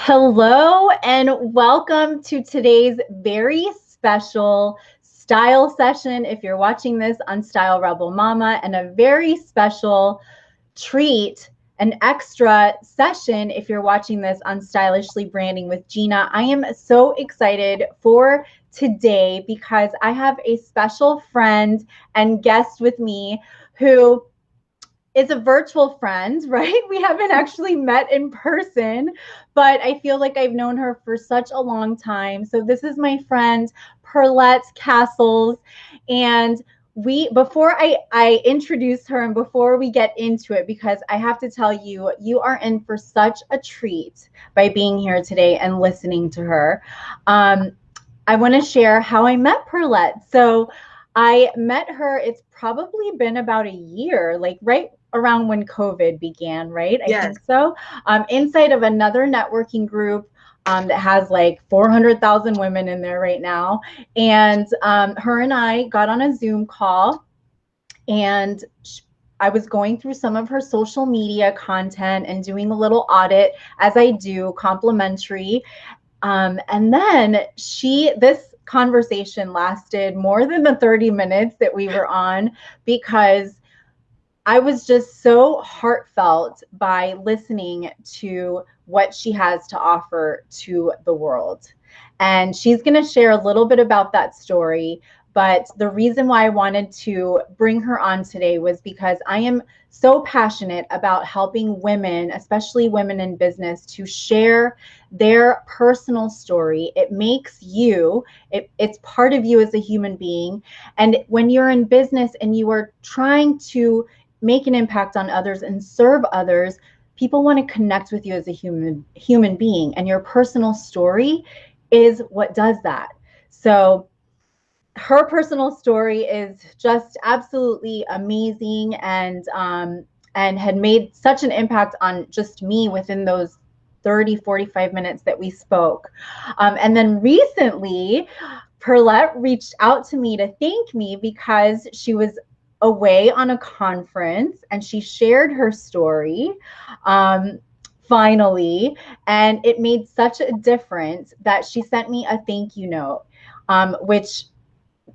Hello and welcome to today's very special style session. If you're watching this on Style Rebel Mama, and a very special treat, an extra session if you're watching this on Stylishly Branding with Gina. I am so excited for today because I have a special friend and guest with me who is a virtual friend, right? We haven't actually met in person, but I feel like I've known her for such a long time. So this is my friend, Pearlette Cassels. And before I introduce her and before we get into it, because I have to tell you, you are in for such a treat by being here today and listening to her. I want to share how I met Pearlette. So I met her, it's probably been about a year, like right around when COVID began, right? Yes. I think so. Inside of another networking group that has like 400,000 women in there right now. And her and I got on a Zoom call, and I was going through some of her social media content and doing a little audit, as I do, complimentary. And then this conversation lasted more than the 30 minutes that we were on, because I was just so heartfelt by listening to what she has to offer to the world. And she's going to share a little bit about that story. But the reason why I wanted to bring her on today was because I am so passionate about helping women, especially women in business, to share their personal story. It makes you, it's part of you as a human being. And when you're in business and you are trying to make an impact on others and serve others, people want to connect with you as a human being, and your personal story is what does that. So her personal story is just absolutely amazing, and had made such an impact on just me within those 30-45 minutes that we spoke. And then recently, Pearlette reached out to me to thank me because she was away on a conference and she shared her story finally, and it made such a difference that she sent me a thank you note, which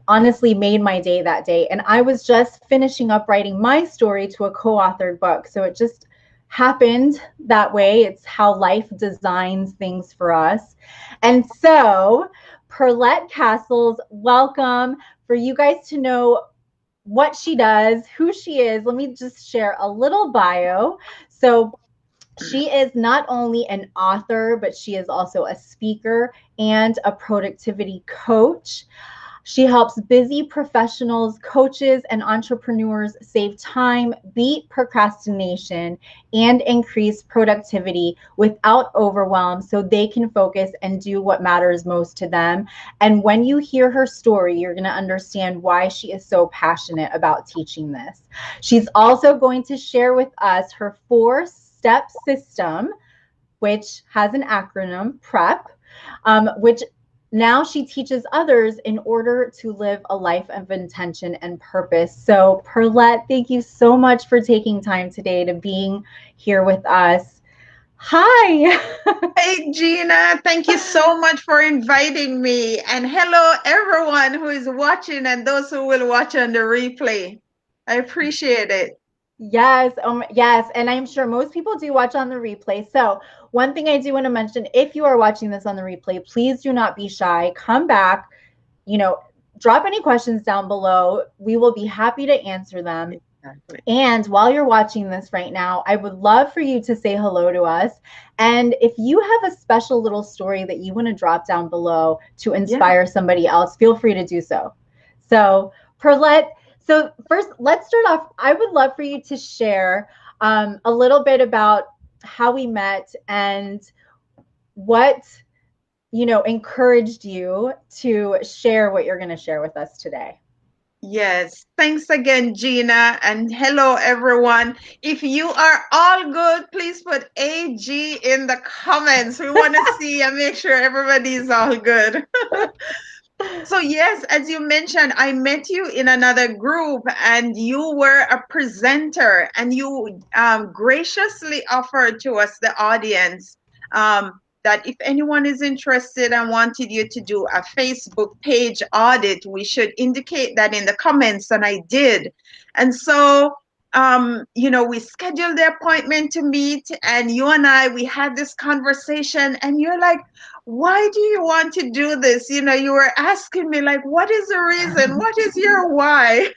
honestly made my day that day. And I was just finishing up writing my story to a co-authored book, so it just happened that way. It's how life designs things for us. And so Pearlette Cassels, welcome. For you guys to know what she does, who she is, let me just share a little bio. So she is not only an author, but she is also a speaker and a productivity coach. She helps busy professionals, coaches, and entrepreneurs save time, beat procrastination, and increase productivity without overwhelm so they can focus and do what matters most to them. And when you hear her story, you're going to understand why she is so passionate about teaching this. She's also going to share with us her 4-step system, which has an acronym, PREP, which now she teaches others in order to live a life of intention and purpose. So Pearlette, thank you so much for taking time today to being here with us. Hi. Hey, Gina, thank you so much for inviting me. And hello, everyone who is watching and those who will watch on the replay. I appreciate it. Yes, yes, and I'm sure most people do watch on the replay. So one thing I do want to mention, if you are watching this on the replay, please do not be shy. Come back, drop any questions down below. We will be happy to answer them. Exactly. And while you're watching this right now, I would love for you to say hello to us. And if you have a special little story that you want to drop down below to inspire somebody else, feel free to do so. So Pearlette, so first, let's start off. I would love for you to share a little bit about how we met and what, encouraged you to share what you're going to share with us today. Yes, thanks again, Gina, and hello, everyone. If you are all good, please put AG in the comments. We want to see and make sure everybody's all good. So yes, as you mentioned, I met you in another group and you were a presenter, and you graciously offered to us, the audience, that if anyone is interested and wanted you to do a Facebook page audit, we should indicate that in the comments, and I did. And so, we scheduled the appointment to meet, and you and I, we had this conversation, and you're like, why do you want to do this? You were asking me, like, what is the reason? What is your why?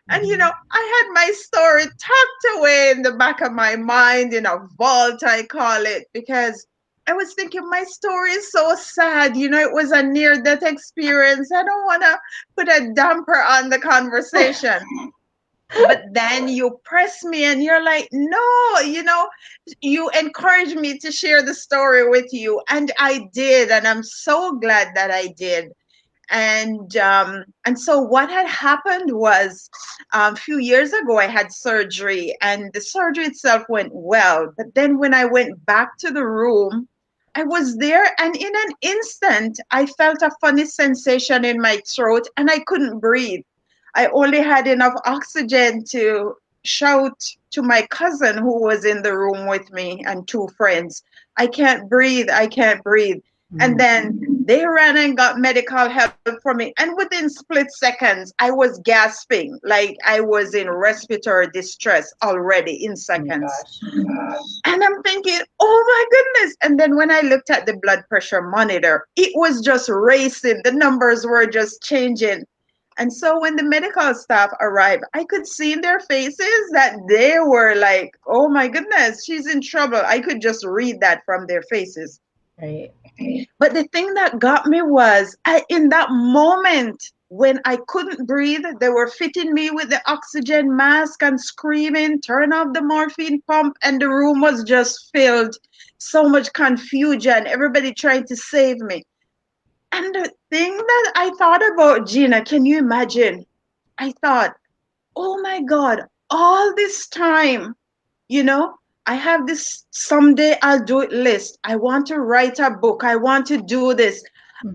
And I had my story tucked away in the back of my mind in a vault, I call it, because I was thinking my story is so sad. It was a near death experience. I don't want to put a damper on the conversation. But then you press me and you're like, no, you encouraged me to share the story with you. And I did. And I'm so glad that I did. And so what had happened was, a few years ago I had surgery, and the surgery itself went well, but then when I went back to the room, I was there, and in an instant I felt a funny sensation in my throat and I couldn't breathe. I only had enough oxygen to shout to my cousin who was in the room with me and two friends, I can't breathe, I can't breathe. And then they ran and got medical help for me. And within split seconds, I was gasping like I was in respiratory distress already in seconds. And I'm thinking, oh my goodness. And then when I looked at the blood pressure monitor, it was just racing. The numbers were just changing. And so when the medical staff arrived, I could see in their faces that they were like, oh my goodness, she's in trouble. I could just read that from their faces. Right. But the thing that got me was, in that moment when I couldn't breathe, they were fitting me with the oxygen mask and screaming, turn off the morphine pump, and the room was just filled. So much confusion, everybody trying to save me. And the thing that I thought about, Gina, can you imagine? I thought, oh my God, all this time, I have this someday I'll do it list. I want to write a book. I want to do this.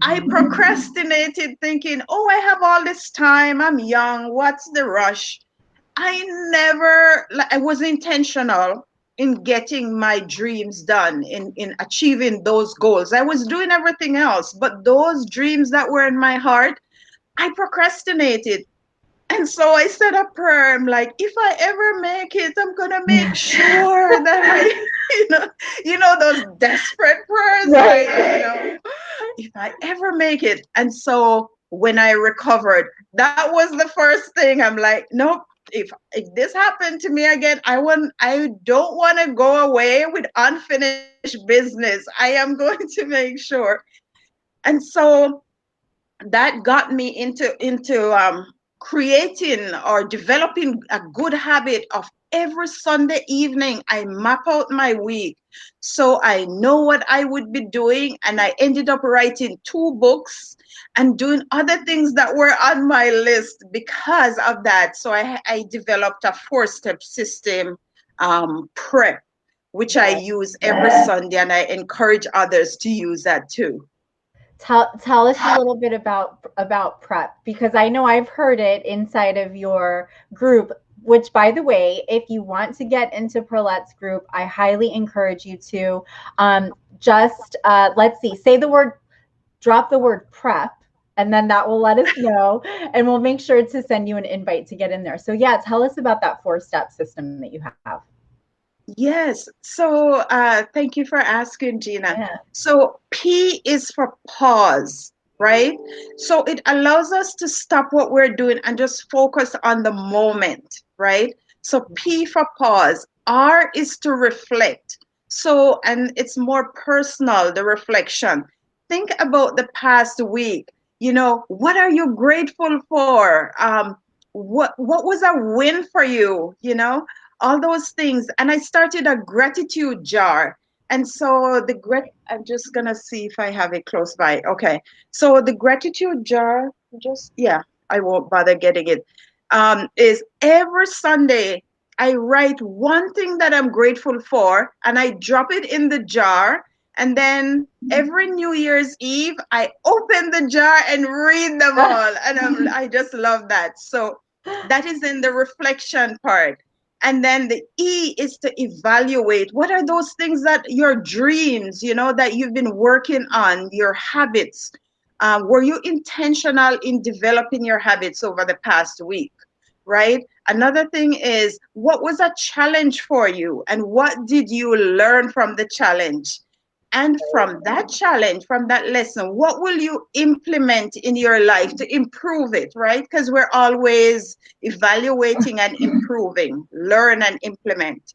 I procrastinated thinking, oh, I have all this time. I'm young. What's the rush? I was intentional in getting my dreams done, in achieving those goals. I was doing everything else, but those dreams that were in my heart, I procrastinated. And so I set a prayer. I'm like, if I ever make it, I'm gonna make sure that I, those desperate prayers, Right. like, if I ever make it. And so when I recovered, that was the first thing. I'm like, nope. If this happened to me again, I don't want to go away with unfinished business. I am going to make sure. And so that got me into creating or developing a good habit of every Sunday evening I map out my week so I know what I would be doing. And I ended up writing 2 books and doing other things that were on my list because of that. So I developed a 4-step system, P.R.E.P, which I use every Sunday, and I encourage others to use that too. Tell us a little bit about P.R.E.P, because I know I've heard it inside of your group, which, by the way, if you want to get into Pearlette's group, I highly encourage you to let's see, drop the word P.R.E.P, and then that will let us know, and we'll make sure to send you an invite to get in there. So yeah, tell us about that 4-step system that you have. Yes. So thank you for asking, Gina. Yeah. So P is for pause, right? So it allows us to stop what we're doing and just focus on the moment, right? So P for pause. R is to reflect. So, and it's more personal, the reflection. Think about the past week. What are you grateful for? What was a win for you? All those things. And I started a gratitude jar. And so I'm just gonna see if I have it close by. Okay. So the gratitude jar, I won't bother getting it. Is every Sunday I write one thing that I'm grateful for and I drop it in the jar. And then every New Year's Eve, I open the jar and read them all. And I just love that. So that is in the reflection part. And then the E is to evaluate. What are those things that your dreams, that you've been working on, your habits? Were you intentional in developing your habits over the past week? Right? Another thing is, what was a challenge for you and what did you learn from the challenge? And from that challenge, from that lesson, what will you implement in your life to improve it, right? Because we're always evaluating and improving, learn and implement.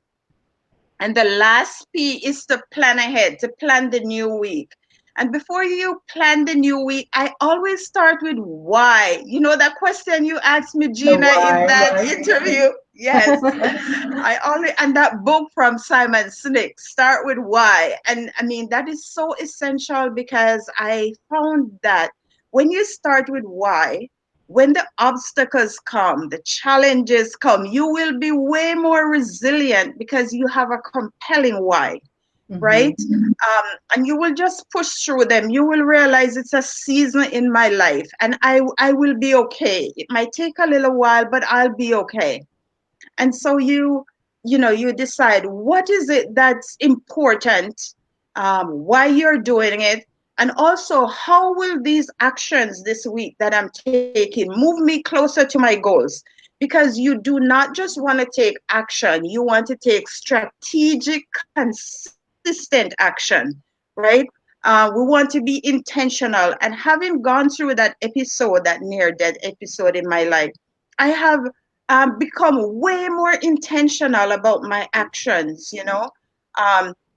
And the last P is to plan ahead, to plan the new week. And before you plan the new week, I always start with why. You know that question you asked me, The Gina, in why, that yes. interview? Yes. I always, and that book from Simon Sinek, Start with Why. And I mean, that is so essential because I found that when you start with why, when the obstacles come, the challenges come, you will be way more resilient because you have a compelling why, right? And you will just push through them. You will realize it's a season in my life and I will be okay. It might take a little while, but I'll be okay. And so you decide what is it that's important, why you're doing it, and also how will these actions this week that I'm taking move me closer to my goals. Because you do not just want to take action, you want to take strategic, consistent action, right? We want to be intentional. And having gone through that episode, that near death episode in my life, I have become way more intentional about my actions,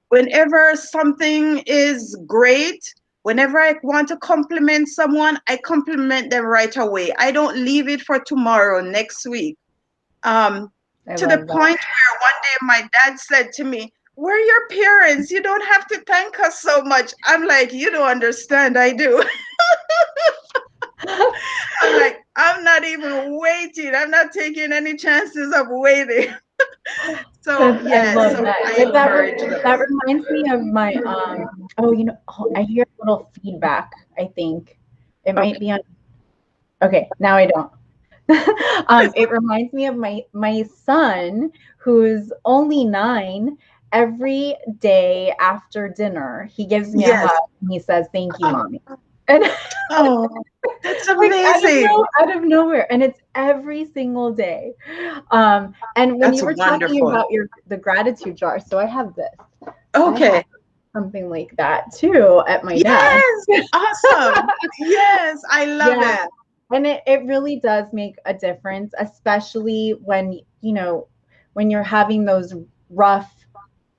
whenever something is great, whenever I want to compliment someone, I compliment them right away. I don't leave it for tomorrow, next week. um, I to the love that. point where one day my dad said to me, "We're your parents, you don't have to thank us so much." I'm like, "You don't understand, I do." I'm like, I'm not even waiting. I'm not taking any chances of waiting. So I yeah, love so that. I But encourage that those. reminds me of my oh, I hear a little feedback, I think. It might Okay. be on. Okay, now I don't. It reminds me of my son who's only 9. Every day after dinner, he gives me a hug Yes. and he says, "Thank you, mommy." And Oh, that's like amazing. out of nowhere, and it's every single day. And when That's you were talking wonderful. about the gratitude jar, so I have this. I have Okay. something like that too at my desk. Yes. Awesome. Yes, I love Yeah, it. and it really does make a difference, especially when when you're having those rough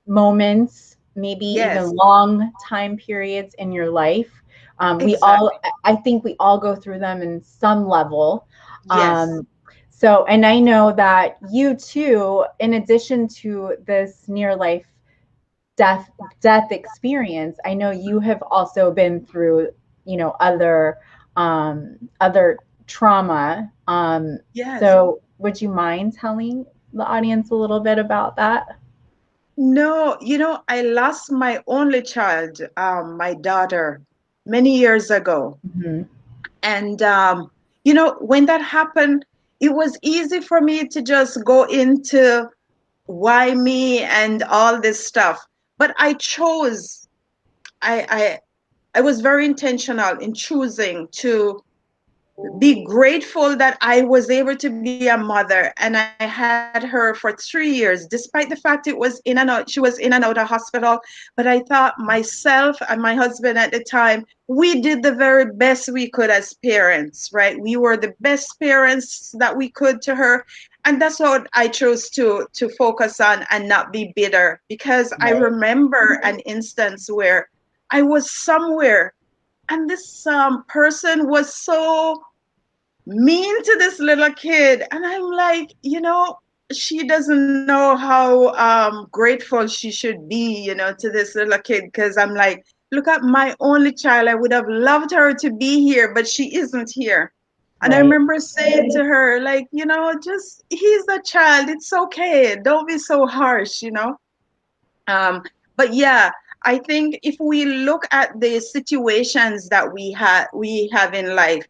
moments, maybe even Yes, long time periods in your life. We all, exactly. I think we all go through them in some level. Yes, Um, so, and I know that you too, in addition to this near life death death experience, I know you have also been through, other trauma. yes. So, would you mind telling the audience a little bit about that? No, I lost my only child, my daughter, many years ago. Mhm. And, when that happened, it was easy for me to just go into why me and all this stuff. But I, I was very intentional in choosing to be grateful that I was able to be a mother, and I had her for 3 years, despite the fact it was in and out. She was in and out of hospital. But I thought myself and my husband at the time, we did the very best we could as parents, right? We were the best parents that we could to her. And that's what I chose to focus on and not be bitter. Because I Right. remember an instance where I was somewhere and this person was so mean to this little kid. And I'm like, she doesn't know how grateful she should be, to this little kid. Because I'm like, look at my only child. I would have loved her to be here, but she isn't here. And I Right. remember saying to her, like, just he's a child. It's okay. Don't be so harsh. Um, but yeah, I think if we look at the situations that we have in life,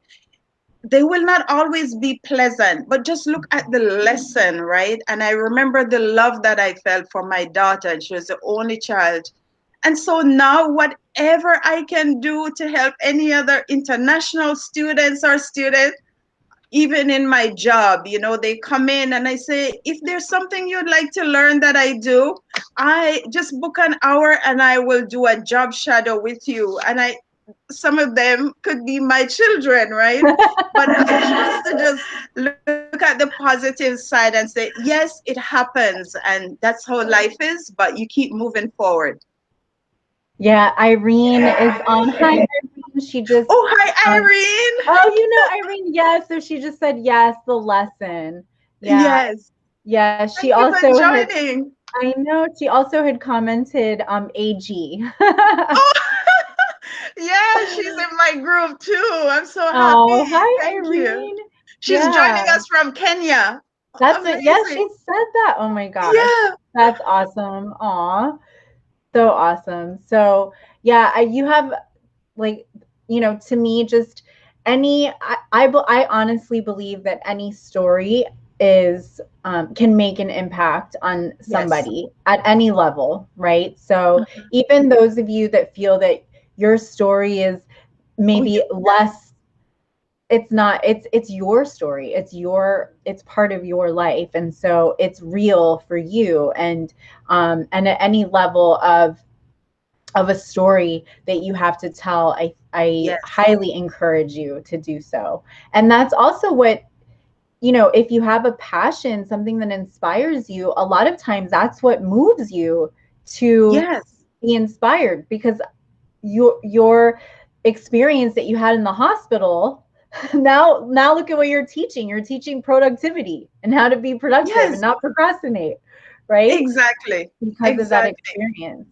they will not always be pleasant, but just look at the lesson, right? And I remember the love that I felt for my daughter, and she was the only child. And so now, whatever I can do to help any other international students or students, even in my job, they come in and I say, if there's something you'd like to learn that I do, I just book an hour and I will do a job shadow with you. And some of them could be my children, right? But I have to just look at the positive side and say, yes, it happens. And that's how life is, but you keep moving forward. Yeah, Irene is on. Hi, Irene. She just, Oh, hi, um, Irene. oh, Irene, yes. So she just said yes, the lesson. Yeah, Yes. yeah. She Thank you for also had, joining. I know, she also had commented, AG. Oh, yeah, she's in my group too. I'm so happy. Oh, hi, Thank you. Irene. She's joining Yeah, us from Kenya. that's it. Yes, Amazing. she said that. Oh my gosh, Yeah. that's awesome. Aw, so awesome. So yeah, you have like, to me, just I honestly believe that any story is can make an impact on Yes. somebody at any level, right? So even those of you that feel that your story is Oh, maybe yeah. less, it's not, it's your story, it's part of your life, and so it's real for you, and at any level of a story that you have to tell, I Yes. highly encourage you to do so. And that's also what, if you have a passion, something that inspires you, a lot of times that's what moves you to Yes. be inspired, because your experience that you had in the hospital, now look at what you're teaching productivity and how to be productive and Yes. not procrastinate, right? Exactly. Because of that Exactly. experience.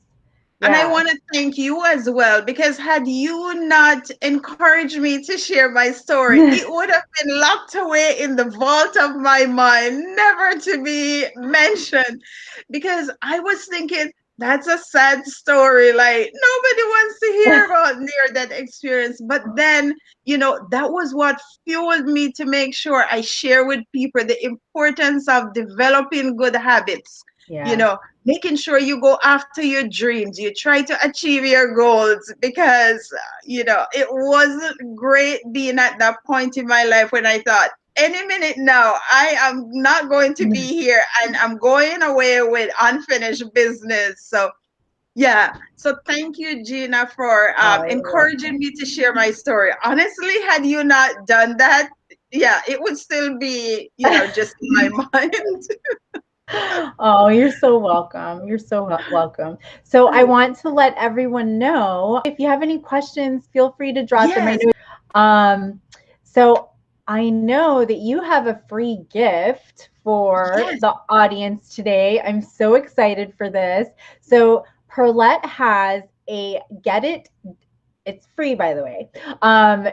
And I Yeah. want to thank you as well, because had you not encouraged me to share my story, it would have been locked away in the vault of my mind, never to be mentioned. Because I was thinking, that's a sad story. Like, nobody wants to hear about near that experience. But then, that was what fueled me to make sure I share with people the importance of developing good habits. You Yeah. know, making sure you go after your dreams, you try to achieve your goals, because it wasn't great being at that point in my life when I thought, any minute now I am not going to be here and I'm going away with unfinished business. So yeah, so thank you, Gina, for Oh, you're encouraging welcome. me to share my story. Honestly, had you not done that, yeah, it would still be just in my mind. Oh, you're so welcome. You're so welcome. So I want to let everyone know, if you have any questions, feel free to drop them. I Yes. know. So I know that you have a free gift for Yes. the audience today. I'm so excited for this. So Pearlette has a it's free, by the way.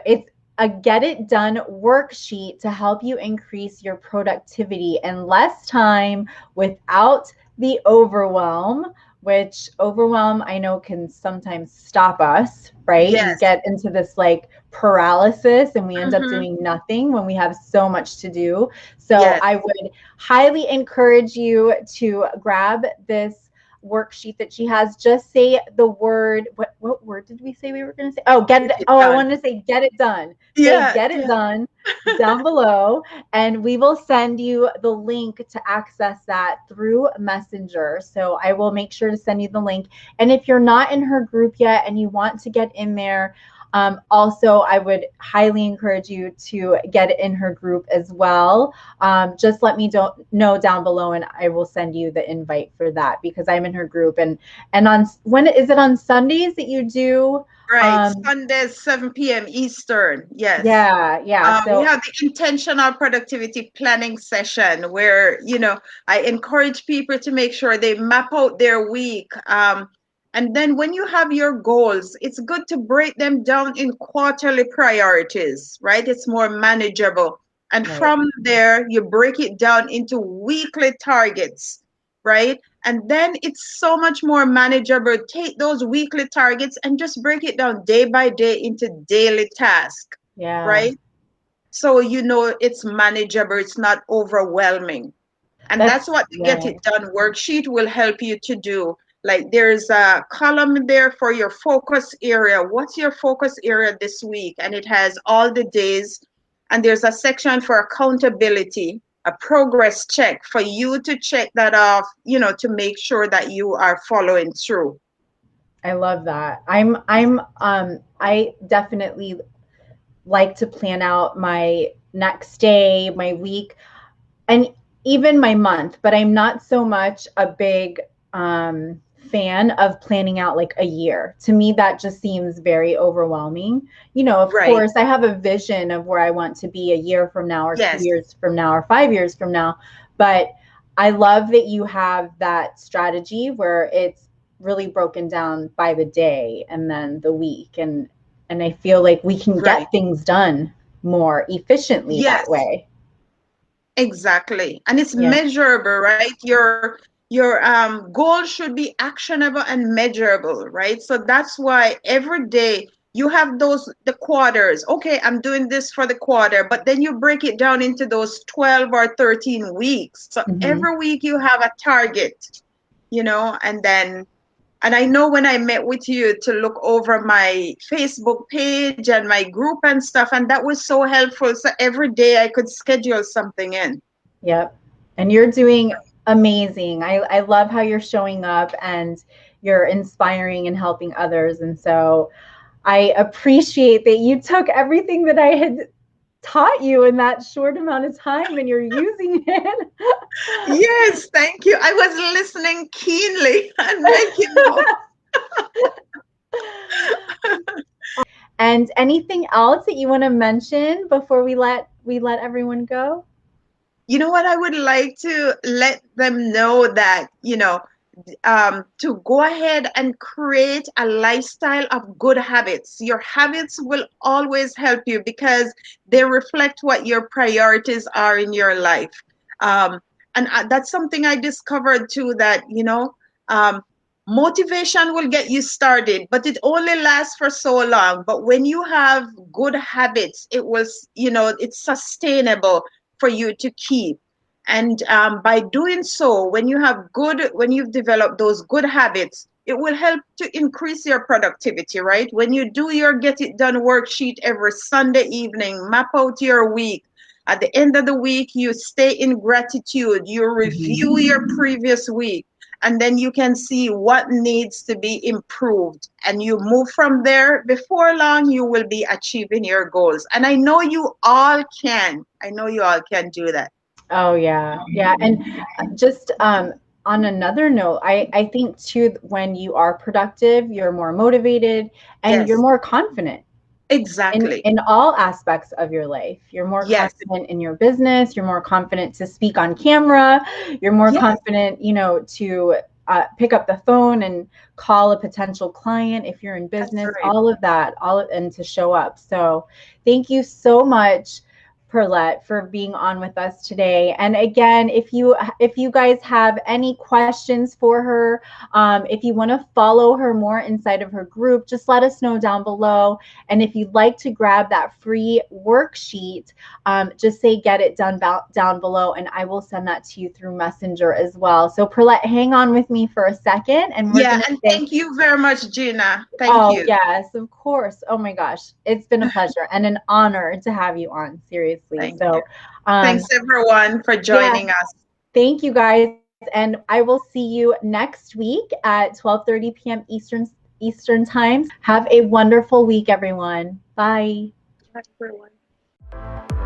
It's a Get It Done worksheet to help you increase your productivity in less time without the overwhelm, which overwhelm I know can sometimes stop us, right? We Yes. get into this like paralysis and we end up Mhm. doing nothing when we have so much to do. So Yes. I would highly encourage you to grab this worksheet that she has. Just say the word. What word did we say we were going to say? Oh, Get it I done. wanted to say get it done. Say Yeah. get it Yeah. done down below, and we will send you the link to access that through Messenger. So I will make sure to send you the link. And if you're not in her group yet and you want to get in there, also, I would highly encourage you to get in her group as well. Just let me know down below, and I will send you the invite for that, because I'm in her group. And on, when is it, on Sundays that you do? Right. Um, Sunday, 7 p.m. Eastern. Yes. yeah, yeah. We So have the intentional productivity planning session where, I encourage people to make sure they map out their week. And then when you have your goals, it's good to break them down in quarterly priorities, right? It's more manageable. And right, from there, you break it down into weekly targets, right? And then it's so much more manageable. Take those weekly targets and just break it down day by day into daily tasks, yeah. right? so you know it's manageable, it's not overwhelming. And that's what the Get It Done worksheet will help you to do. Like there's a column there for your focus area. What's your focus area this week? And it has all the days. And there's a section for accountability, a progress check for you to check that off, you know, to make sure that you are following through. I love that. I definitely like to plan out my next day, my week, and even my month, but I'm not so much a big fan of planning out like a year. To me, that just seems very overwhelming. You know, of course, I have a vision of where I want to be a year from now, or 2 years from now, or 5 years from now. But I love that you have that strategy where it's really broken down by the day and then the week. And I feel like we can get things done more efficiently that way. Exactly. And it's measurable, right? Your goal should be actionable and measurable, right? So that's why every day you have the quarters. Okay, I'm doing this for the quarter, but then you break it down into those 12 or 13 weeks. So every week you have a target, you know, and I know when I met with you to look over my Facebook page and my group and stuff, and that was so helpful. So every day I could schedule something in. Yep. And you're doing amazing. I love how you're showing up and you're inspiring and helping others. And so I appreciate that you took everything that I had taught you in that short amount of time and you're using it. Yes, thank you. I was listening keenly and making notes. And anything else that you want to mention before we let everyone go? You know what? I would like to let them know that, you know, to go ahead and create a lifestyle of good habits. Your habits will always help you because they reflect what your priorities are in your life. And that's something I discovered too, that, you know, motivation will get you started, but it only lasts for so long. But when you have good habits, it was, you know, it's sustainable for you to keep. And by doing so, when you've developed those good habits, it will help to increase your productivity, right? When you do your Get It Done worksheet every Sunday evening, map out your week. At the end of the week, you stay in gratitude, you review your previous week, and then you can see what needs to be improved. And you move from there. Before long, you will be achieving your goals. And I know you all can. I know you all can do that. Oh yeah. Yeah. And just on another note, I think too, when you are productive, you're more motivated and you're more confident. Exactly. In all aspects of your life. You're more confident in your business. You're more confident to speak on camera. You're more confident, you know, to pick up the phone and call a potential client if you're in business. All of that, and to show up. So thank you so much, Pearlette, for being on with us today. And again, if you guys have any questions for her, if you want to follow her more inside of her group, just let us know down below. And if you'd like to grab that free worksheet, just say Get It Done down below, and I will send that to you through Messenger as well. So Pearlette, hang on with me for a second. And thank you very much, Ginas. Thank you. Yes, of course. Oh my gosh. It's been a pleasure and an honor to have you on. Seriously. Thanks everyone for joining us. Thank you guys. And I will see you next week at 12:30 p.m. Eastern time. Have a wonderful week, everyone. Bye. Bye, everyone.